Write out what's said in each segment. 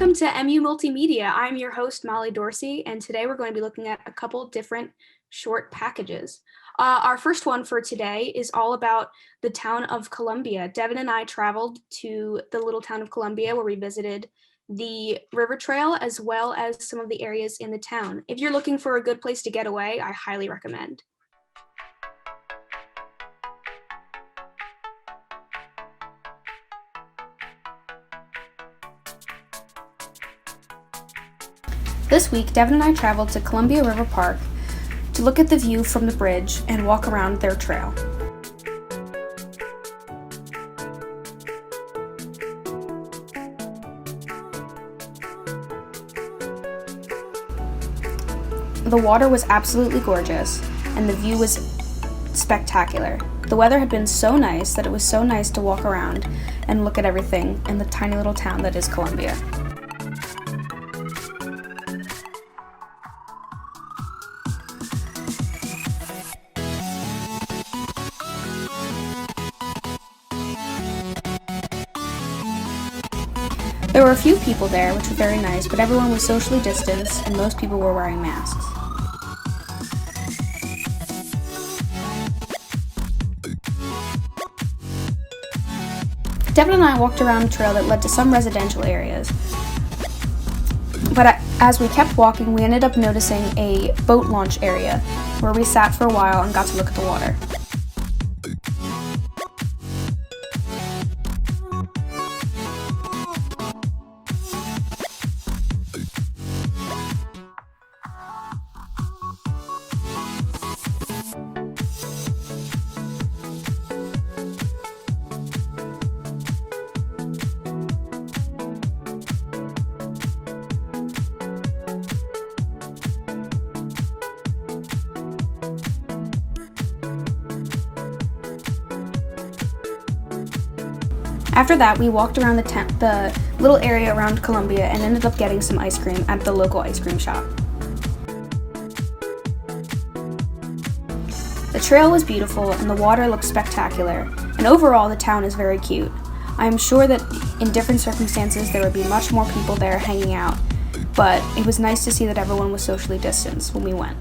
Welcome to MU Multimedia. I'm your host, Molly Dorsey, and today we're going to be looking at a couple different short packages. Our first one for today is all about the town of Columbia. Devon and I traveled to the little town of Columbia where we visited the river trail as well as some of the areas in the town. If you're looking for a good place to get away, I highly recommend. This week, Devon and I traveled to Columbia River Park to look at the view from the bridge and walk around their trail. The water was absolutely gorgeous, and the view was spectacular. The weather had been so nice that it was so nice to walk around and look at everything in the tiny little town that is Columbia. There were a few people there, which was very nice, but everyone was socially distanced and most people were wearing masks. Devon and I walked around a trail that led to some residential areas, but as we kept walking, we ended up noticing a boat launch area where we sat for a while and got to look at the water. After that, we walked around the little area around Columbia and ended up getting some ice cream at the local ice cream shop. The trail was beautiful and the water looked spectacular, and overall the town is very cute. I am sure that in different circumstances there would be much more people there hanging out, but it was nice to see that everyone was socially distanced when we went.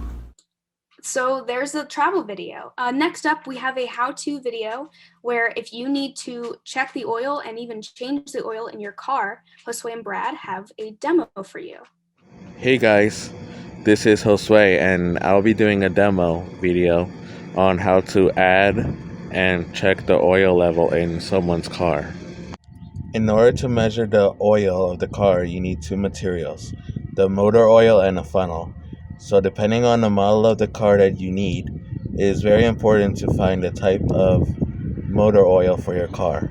So there's the travel video. Next up, we have a how-to video where if you need to check the oil and even change the oil in your car, Josue and Brad have a demo for you. Hey guys, this is Josue and I'll be doing a demo video on how to add and check the oil level in someone's car. In order to measure the oil of the car, you need two materials, the motor oil and a funnel. So depending on the model of the car that you need, it is very important to find the type of motor oil for your car.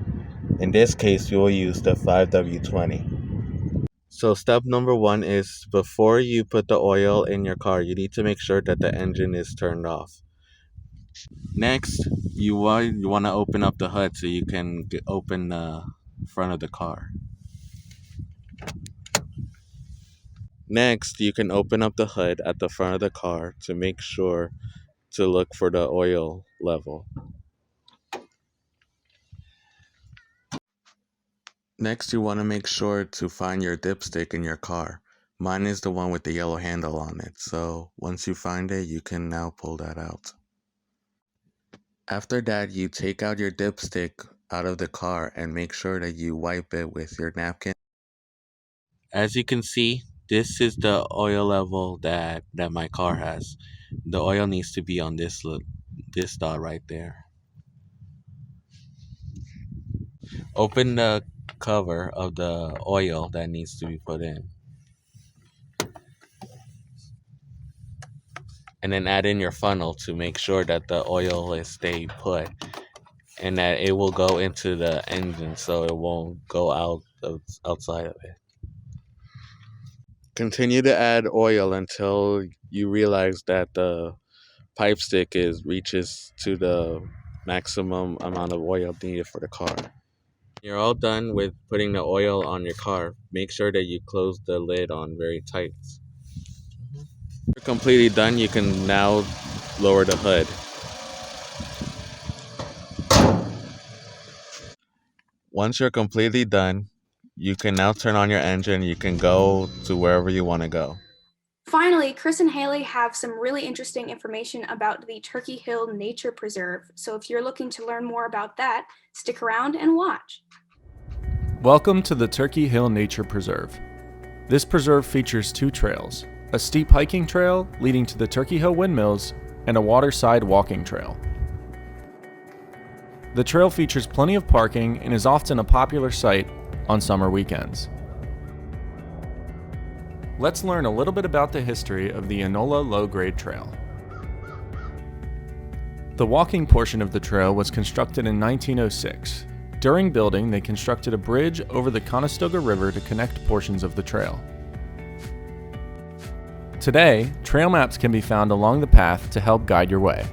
In this case, we will use the 5W20. So step number one is before you put the oil in your car, you need to make sure that the engine is turned off. Next, you want to open up the hood so you can open the front of the car. Next, you can open up the hood at the front of the car to make sure to look for the oil level. Next, you want to make sure to find your dipstick in your car. Mine is the one with the yellow handle on it, so once you find it, you can now pull that out. After that, you take out your dipstick out of the car and make sure that you wipe it with your napkin. As you can see, this is the oil level that my car has. The oil needs to be on this dot right there. Open the cover of the oil that needs to be put in. And then add in your funnel to make sure that the oil is stay put and that it will go into the engine so it won't go outside of it. Continue to add oil until you realize that the pipe stick reaches to the maximum amount of oil needed for the car. You're all done with putting the oil on your car. Make sure that you close the lid on very tight. You're completely done. You can now lower the hood. Once you're completely done, You can now turn on your engine. You can go to wherever you want to go. Finally, Chris and Haley have some really interesting information about the Turkey Hill Nature Preserve. So if you're looking to learn more about that, stick around and watch. Welcome to the Turkey Hill Nature Preserve. This preserve features 2 trails, a steep hiking trail leading to the Turkey Hill Windmills and a waterside walking trail. The trail features plenty of parking and is often a popular site on summer weekends. Let's learn a little bit about the history of the Anola low-grade trail. The walking portion of the trail was constructed in 1906. During building, they constructed a bridge over the Conestoga River to connect portions of the trail. Today, trail maps can be found along the path to help guide your way.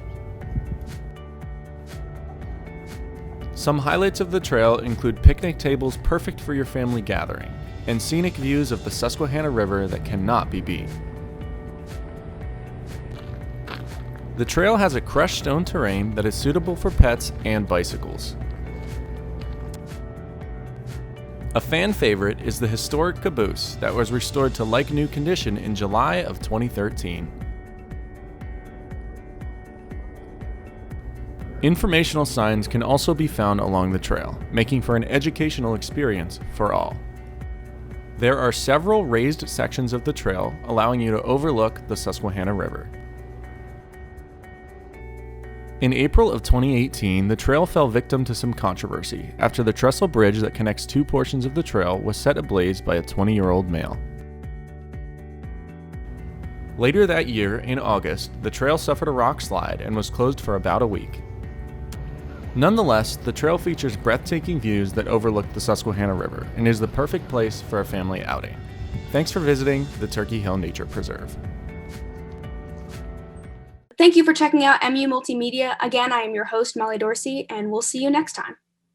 Some highlights of the trail include picnic tables perfect for your family gathering, and scenic views of the Susquehanna River that cannot be beat. The trail has a crushed stone terrain that is suitable for pets and bicycles. A fan favorite is the historic caboose that was restored to like-new condition in July of 2013. Informational signs can also be found along the trail, making for an educational experience for all. There are several raised sections of the trail, allowing you to overlook the Susquehanna River. In April of 2018, the trail fell victim to some controversy after the trestle bridge that connects 2 portions of the trail was set ablaze by a 20-year-old male. Later that year, in August, the trail suffered a rock slide and was closed for about a week. Nonetheless, the trail features breathtaking views that overlook the Susquehanna River and is the perfect place for a family outing. Thanks for visiting the Turkey Hill Nature Preserve. Thank you for checking out MU Multimedia. Again, I am your host, Molly Dorsey, and we'll see you next time.